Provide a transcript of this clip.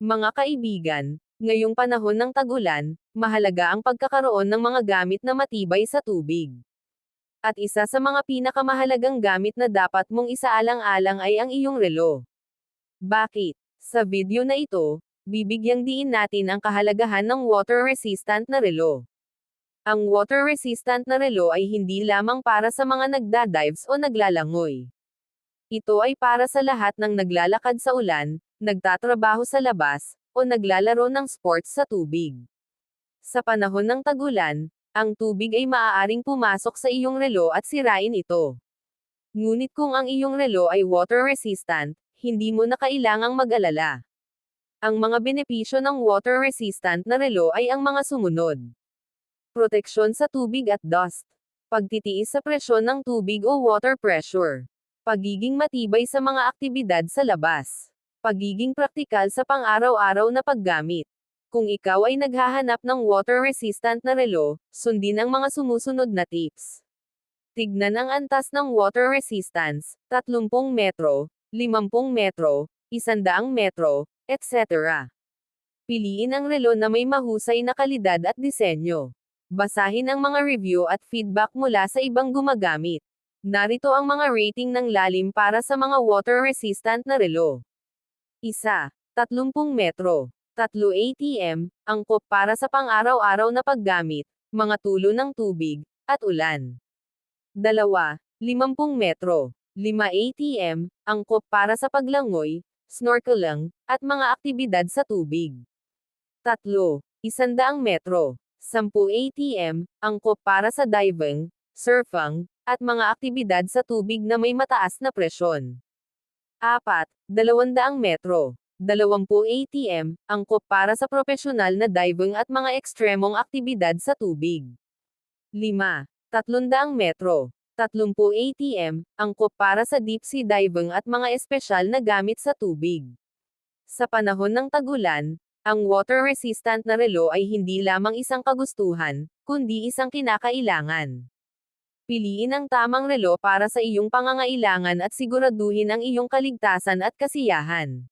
Mga kaibigan, ngayong panahon ng tag-ulan, mahalaga ang pagkakaroon ng mga gamit na matibay sa tubig. At isa sa mga pinakamahalagang gamit na dapat mong isaalang-alang ay ang iyong relo. Bakit? Sa video na ito, bibigyang diin natin ang kahalagahan ng water-resistant na relo. Ang water-resistant na relo ay hindi lamang para sa mga nagda-dives o naglalangoy. Ito ay para sa lahat ng naglalakad sa ulan, nagtatrabaho sa labas, o naglalaro ng sports sa tubig. Sa panahon ng tag-ulan, ang tubig ay maaaring pumasok sa iyong relo at sirain ito. Ngunit kung ang iyong relo ay water-resistant, hindi mo na kailangang mag-alala. Ang mga benepisyo ng water-resistant na relo ay ang mga sumunod. Proteksyon sa tubig at dust. Pagtitiis sa presyon ng tubig o water pressure. Pagiging matibay sa mga aktibidad sa labas. Pagiging praktikal sa pang-araw-araw na paggamit. Kung ikaw ay naghahanap ng water-resistant na relo, sundin ang mga sumusunod na tips. Tignan ang antas ng water resistance, 30 metro, 50 metro, 100 metro, etc. Piliin ang relo na may mahusay na kalidad at disenyo. Basahin ang mga review at feedback mula sa ibang gumagamit. Narito ang mga rating ng lalim para sa mga water-resistant na relo. 1. 30 metro. 3 ATM, angkop para sa pang-araw-araw na paggamit, mga tulo ng tubig, at ulan. 2. 50 metro. 5 ATM, angkop para sa paglangoy, snorkeling, at mga aktibidad sa tubig. 3. 100 metro. 10 ATM, angkop para sa diving, surfing, at mga aktibidad sa tubig na may mataas na presyon. 4. 200 metro. 20 ATM, angkop para sa propesyonal na diving at mga ekstremong aktibidad sa tubig. 5. 300 metro. 30 ATM, angkop para sa deep sea diving at mga espesyal na gamit sa tubig. Sa panahon ng tag-ulan, ang water-resistant na relo ay hindi lamang isang kagustuhan, kundi isang kinakailangan. Piliin ang tamang relo para sa iyong pangangailangan at siguraduhin ang iyong kaligtasan at kasiyahan.